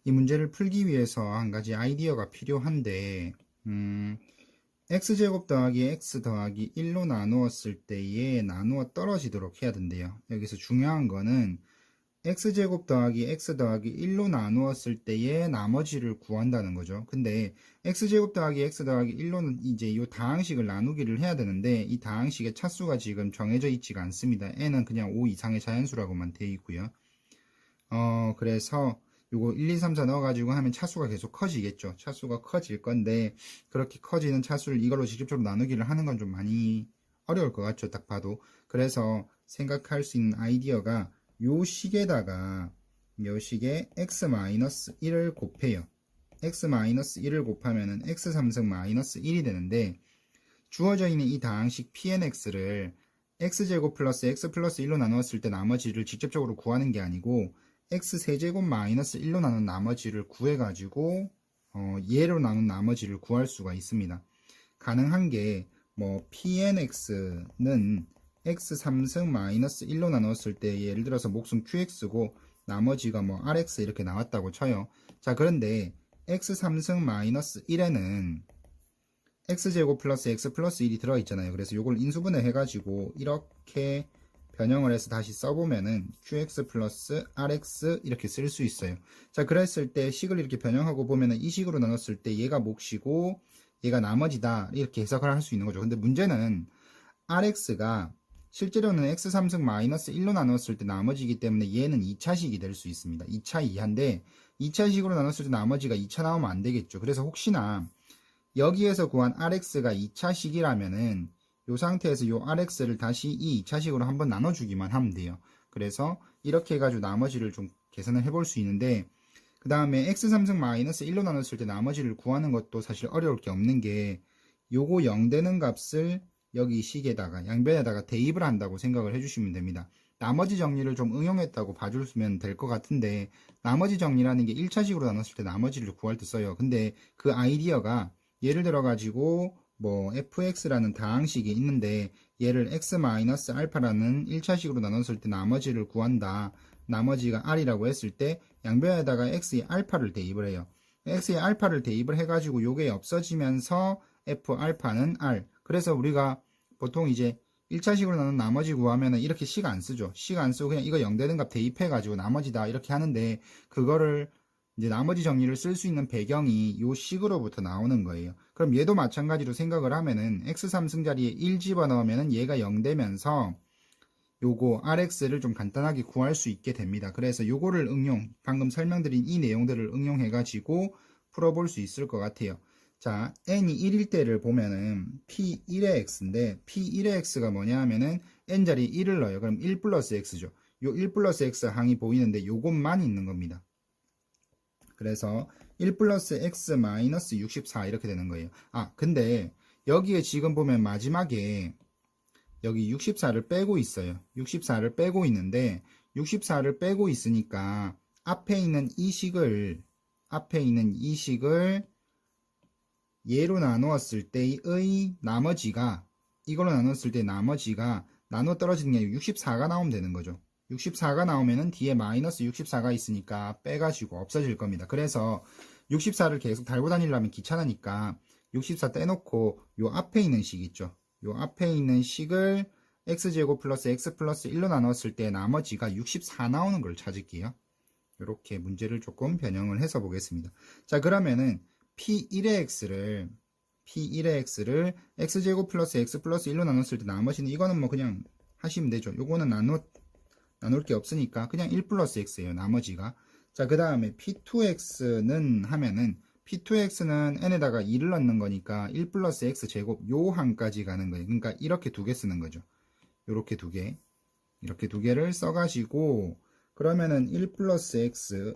이 문제를 풀기 위해서 한 가지 아이디어가 필요한데, x제곱 더하기 x 더하기 1로 나누었을 때에 나누어 떨어지도록 해야 된대요. 여기서 중요한 거는 x제곱 더하기 x 더하기 1로 나누었을 때의 나머지를 구한다는 거죠. 근데 x제곱 더하기 x 더하기 1로는 이제 이 다항식을 나누기를 해야 되는데 이 다항식의 차수가 지금 정해져 있지가 않습니다. n은 그냥 5 이상의 자연수라고만 되어 있고요. 그래서 요거 1, 2, 3, 4 넣어가지고 하면 차수가 계속 커지겠죠. 차수가 커질 건데 그렇게 커지는 차수를 이걸로 직접적으로 나누기를 하는 건 좀 많이 어려울 것 같죠. 딱 봐도. 그래서 생각할 수 있는 아이디어가 요 식에 x-1을 곱해요. x-1을 곱하면은 x3승 -1이 되는데 주어져 있는 이 다항식 pnx를 x제곱 플러스 x 플러스 1로 나누었을 때 나머지를 직접적으로 구하는 게 아니고 x세제곱 마이너스 1로 나눈 나머지를 구해가지고 얘로 나눈 나머지를 구할 수가 있습니다. 가능한 게 뭐 pnx는 x3승 마이너스 1로 나눴을 때 예를 들어서 몫은 qx고 나머지가 뭐 rx 이렇게 나왔다고 쳐요. 자, 그런데 x3승 마이너스 1에는 x제곱 플러스 x 플러스 1이 들어있잖아요. 그래서 이걸 인수분해 해가지고 이렇게 변형을 해서 다시 써보면은 qx 플러스 rx 이렇게 쓸 수 있어요. 자, 그랬을 때 식을 이렇게 변형하고 보면은 이 식으로 나눴을 때 얘가 몫이고 얘가 나머지다 이렇게 해석을 할 수 있는 거죠. 근데 문제는 rx가 실제로는 x3승 마이너스 1로 나눴을 때 나머지이기 때문에 얘는 2차식이 될 수 있습니다. 2차 이하인데 2차식으로 나눴을 때 나머지가 2차 나오면 안 되겠죠. 그래서 혹시나 여기에서 구한 rx가 2차식이라면은 이 상태에서 이 rx를 다시 이 2차식으로 한번 나눠주기만 하면 돼요. 그래서 이렇게 해가지고 나머지를 좀 계산을 해볼 수 있는데 그 다음에 x3승 마이너스 1로 나눴을 때 나머지를 구하는 것도 사실 어려울 게 없는 게 요거 0 되는 값을 여기 식에다가 양변에다가 대입을 한다고 생각을 해주시면 됩니다. 나머지 정리를 좀 응용했다고 봐주시면 될 것 같은데 나머지 정리라는 게 1차식으로 나눴을 때 나머지를 구할 때 써요. 근데 그 아이디어가 예를 들어 가지고 뭐 fx라는 다항식이 있는데 얘를 x-알파라는 1차식으로 나눴을 때 나머지를 구한다. 나머지가 r이라고 했을 때 양변에다가 x의 알파를 대입을 해요. x의 알파를 대입을 해가지고 요게 없어지면서 f알파는 r. 그래서 우리가 보통 이제 1차식으로 나눈 나머지 구하면은 이렇게 식 안 쓰죠. 식 안 쓰고 그냥 이거 0 되는 값 대입해가지고 나머지다 이렇게 하는데 그거를 이제 나머지 정리를 쓸 수 있는 배경이 요 식으로부터 나오는 거예요. 그럼 얘도 마찬가지로 생각을 하면은 x3승 자리에 1 집어넣으면은 얘가 0 되면서 요거 rx를 좀 간단하게 구할 수 있게 됩니다. 그래서 요거를 방금 설명드린 이 내용들을 응용해 가지고 풀어볼 수 있을 것 같아요. 자, n이 1일 때를 보면은 p1의 x인데 p1의 x가 뭐냐 하면은 n 자리에 1을 넣어요. 그럼 1 플러스 x죠. 요 1 플러스 x 항이 보이는데 요것만 있는 겁니다. 그래서 1 플러스 x 마이너스 64 이렇게 되는 거예요. 아, 근데 여기에 지금 보면 마지막에 여기 64를 빼고 있어요. 64를 빼고 있는데 64를 빼고 있으니까 앞에 있는 이 식을 얘로 나누었을 때의 나머지가 이걸로 나눴을 때 나머지가 나눠 떨어지는 게 아니고 64가 나오면 되는 거죠. 64가 나오면은 뒤에 마이너스 64가 있으니까 빼가지고 없어질 겁니다. 그래서 64를 계속 달고 다니려면 귀찮으니까 64 떼놓고 요 앞에 있는 식 있죠. 요 앞에 있는 식을 x제곱 플러스 x 플러스 1로 나눴을 때 나머지가 64 나오는 걸 찾을게요. 이렇게 문제를 조금 변형을 해서 보겠습니다. 자, 그러면은 p1의 x를 x제곱 플러스 x 플러스 1로 나눴을 때 나머지는 이거는 뭐 그냥 하시면 되죠. 요거는 나눌 게 없으니까 그냥 1 플러스 x예요. 나머지가. 자, 그 다음에 p2x는 하면은 p2x는 n에다가 2를 넣는 거니까 1 플러스 x 제곱 요 항까지 가는 거예요. 그러니까 이렇게 두 개 쓰는 거죠. 요렇게 두 개. 이렇게 두 개를 써가지고 그러면은 1 플러스 x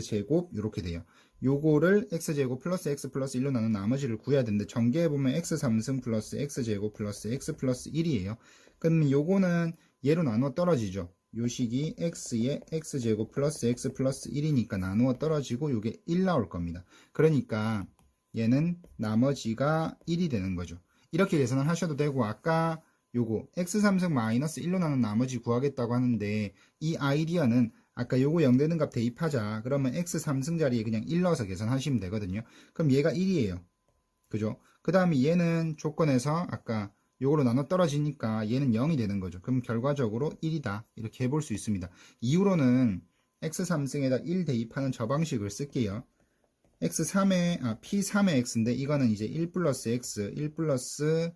제곱 요렇게 돼요. 요거를 x제곱 플러스 x 플러스 1로 나눈 나머지를 구해야 되는데 전개해보면 x3승 플러스 x제곱 플러스 x 플러스 1이에요. 그러면 요거는 얘로 나누어 떨어지죠. 요 식이 x의 x제곱 플러스 x 플러스 1이니까 나누어 떨어지고 요게 1 나올 겁니다. 그러니까 얘는 나머지가 1이 되는 거죠. 이렇게 계산을 하셔도 되고 아까 요거 x3승 마이너스 1로 나눈 나머지 구하겠다고 하는데 이 아이디어는 아까 요거 0 되는 값 대입하자. 그러면 x 3승 자리에 그냥 1 넣어서 계산하시면 되거든요. 그럼 얘가 1이에요. 그죠? 그 다음에 얘는 조건에서 아까 요거로 나눠 떨어지니까 얘는 0이 되는 거죠. 그럼 결과적으로 1이다. 이렇게 해볼 수 있습니다. 이후로는 x3승에다 1 대입하는 저 방식을 쓸게요. p3의 x인데 이거는 이제 1 플러스 x, 1 플러스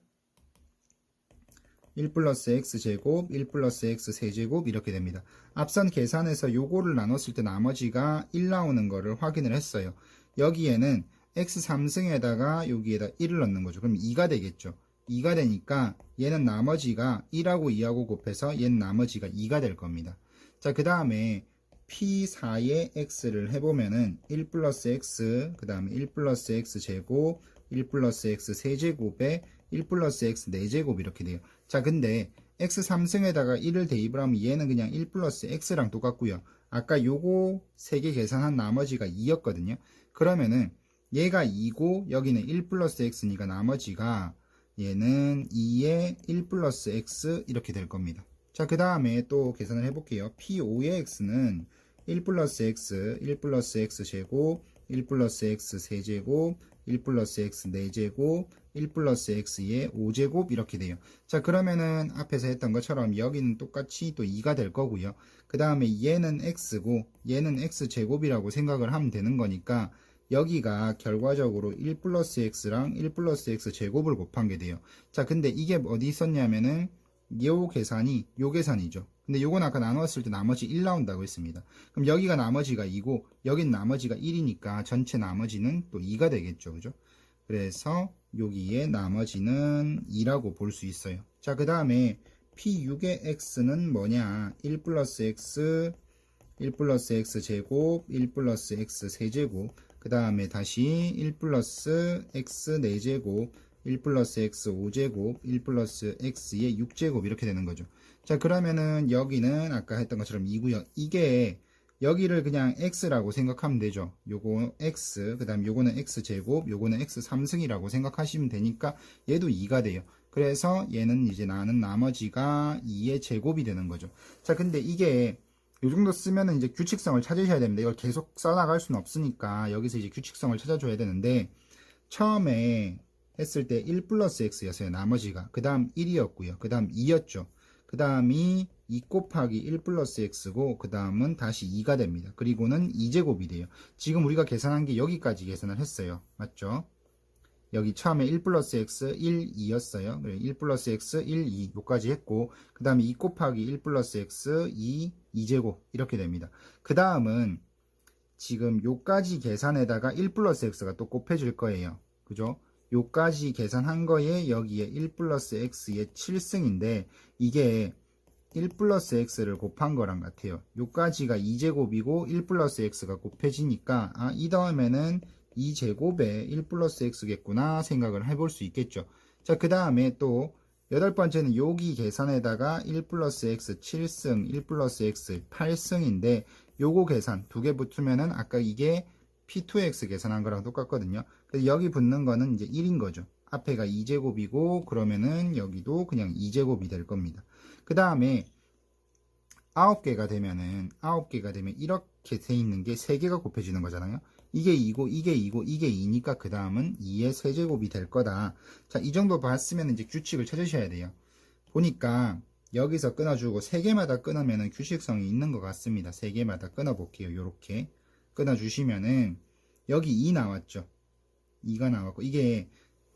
x제곱, 1 플러스 x 세제곱 이렇게 됩니다. 앞선 계산에서 요거를 나눴을 때 나머지가 1 나오는 거를 확인을 했어요. 여기에는 x 3승에다가 여기에다 1을 넣는 거죠. 그럼 2가 되겠죠. 2가 되니까 얘는 나머지가 1하고 2하고 곱해서 얘는 나머지가 2가 될 겁니다. 자, 그 다음에 p4의 x를 해보면은 1 플러스 x, 그 다음에 1 플러스 x 제곱, 1 플러스 x 세제곱에 1 플러스 x 4제곱 이렇게 돼요. 자, 근데 x 3승에다가 1을 대입을 하면 얘는 그냥 1 플러스 x랑 똑같고요. 아까 요거 3개 계산한 나머지가 2였거든요. 그러면은 얘가 2고 여기는 1 플러스 x니까 나머지가 얘는 2에 1 플러스 x 이렇게 될 겁니다. 자, 그 다음에 또 계산을 해볼게요. p5의 x는 1 플러스 x, 1 플러스 x 제곱, 1 플러스 x 세제곱, 1 플러스 x 4제곱, 1 플러스 x의 5제곱 이렇게 돼요. 자, 그러면은 앞에서 했던 것처럼 여기는 똑같이 또 2가 될 거고요. 그 다음에 얘는 x고 얘는 x제곱이라고 생각을 하면 되는 거니까 여기가 결과적으로 1 플러스 x랑 1 플러스 x 제곱을 곱한 게 돼요. 자, 근데 이게 어디 있었냐면은 요 계산이죠. 근데 요건 아까 나눴을 때 나머지 1 나온다고 했습니다. 그럼 여기가 나머지가 2고 여긴 나머지가 1이니까 전체 나머지는 또 2가 되겠죠. 그죠? 그래서 여기에 나머지는 2라고 볼 수 있어요. 자, 그 다음에 p6의 x는 뭐냐? 1 플러스 x, 1 플러스 x 제곱, 1 플러스 x 세제곱, 그 다음에 다시 1 플러스 x 4제곱, 1 플러스 x 5제곱, 1 플러스 x의 6제곱 이렇게 되는 거죠. 자, 그러면은 여기는 아까 했던 것처럼 2고요. 이게 여기를 그냥 x라고 생각하면 되죠. 요거 x, 그 다음 요거는 x제곱, 요거는 x 3승이라고 생각하시면 되니까 얘도 2가 돼요. 그래서 얘는 이제 나는 나머지가 2의 제곱이 되는 거죠. 자, 근데 이게 요 정도 쓰면은 이제 규칙성을 찾으셔야 됩니다. 이걸 계속 써나갈 수는 없으니까 여기서 이제 규칙성을 찾아줘야 되는데 처음에 했을 때 1 플러스 x였어요. 나머지가. 그 다음 1이었고요. 그 다음 2였죠. 그 다음이 2 곱하기 1 플러스 x고 그 다음은 다시 2가 됩니다. 그리고는 2제곱이 돼요. 지금 우리가 계산한 게 여기까지 계산을 했어요. 맞죠? 여기 처음에 1 플러스 x 1, 2였어요. 1 플러스 x 1, 2 요까지 했고 그 다음에 2 곱하기 1 플러스 x 2, 2제곱 이렇게 됩니다. 그 다음은 지금 요까지 계산에다가 1 플러스 x가 또 곱해질 거예요. 그죠? 요까지 계산한 거에 여기에 1 플러스 x의 7승인데 이게 1 플러스 x를 곱한 거랑 같아요. 요까지가 2제곱이고 1 플러스 x가 곱해지니까 이 다음에는 2제곱에 1 플러스 x겠구나 생각을 해볼 수 있겠죠. 자, 그 다음에 또 여덟 번째는 여기 계산에다가 1 플러스 x 7승, 1 플러스 x 8승인데 요거 계산 두 개 붙으면은 아까 이게 p2x 계산한 거랑 똑같거든요. 그래서 여기 붙는 거는 이제 1인 거죠. 앞에가 2제곱이고 그러면은 여기도 그냥 2제곱이 될 겁니다. 그 다음에 9개가 되면 이렇게 돼 있는 게 3개가 곱해지는 거잖아요. 이게 2고 이게 2고 이게 2니까 그 다음은 2의 세제곱이 될 거다. 자, 이 정도 봤으면 이제 규칙을 찾으셔야 돼요. 보니까 여기서 끊어주고 3개마다 끊으면 규칙성이 있는 것 같습니다. 3개마다 끊어볼게요. 요렇게 끊어주시면은 여기 2 나왔죠. 2가 나왔고 이게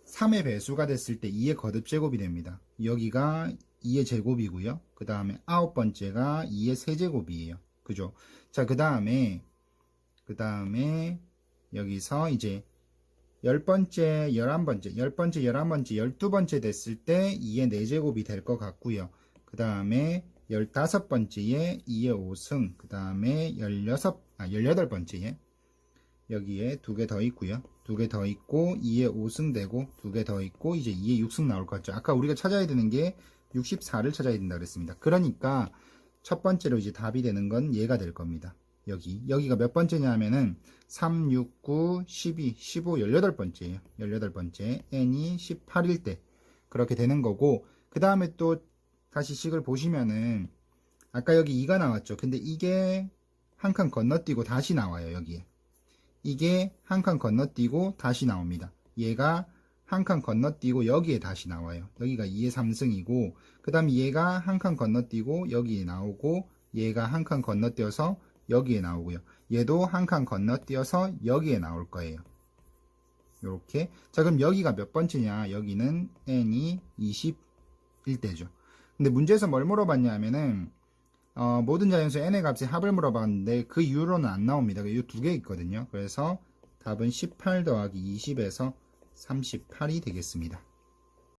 3의 배수가 됐을 때 2의 거듭제곱이 됩니다. 여기가 2의 제곱이고요. 그 다음에 9번째가 2의 세제곱이에요. 그죠? 자, 그 다음에 여기서 이제 10번째, 11번째, 10번째, 11번째, 12번째 됐을 때 2의 4제곱이 될 것 같고요. 그 다음에 15번째에 2의 5승, 그 다음에 18번째에 여기에 2개 더 있고요. 2개 더 있고 2의 5승 되고 2개 더 있고 이제 2의 6승 나올 것 같죠. 아까 우리가 찾아야 되는 게 64를 찾아야 된다 그랬습니다. 그러니까 첫 번째로 이제 답이 되는 건 얘가 될 겁니다. 여기가 몇 번째냐 하면은 3, 6, 9, 12, 15, 18번째예요. 18번째 n이 18일 때 그렇게 되는 거고 그 다음에 또 다시 식을 보시면은 아까 여기 2가 나왔죠. 근데 이게 한 칸 건너뛰고 다시 나와요. 여기에. 이게 한 칸 건너뛰고 다시 나옵니다. 얘가 한 칸 건너뛰고 여기에 다시 나와요. 여기가 2의 3승이고 그 다음 얘가 한 칸 건너뛰고 여기에 나오고 얘가 한 칸 건너뛰어서 여기에 나오고요. 얘도 한 칸 건너뛰어서 여기에 나올 거예요. 요렇게. 자, 그럼 여기가 몇 번째냐? 여기는 n이 21대죠. 근데 문제에서 뭘 물어봤냐 하면은 모든 자연수 n의 값의 합을 물어봤는데 그 이후로는 안 나옵니다. 이 두 개 있거든요. 그래서 답은 18 더하기 20에서 38이 되겠습니다.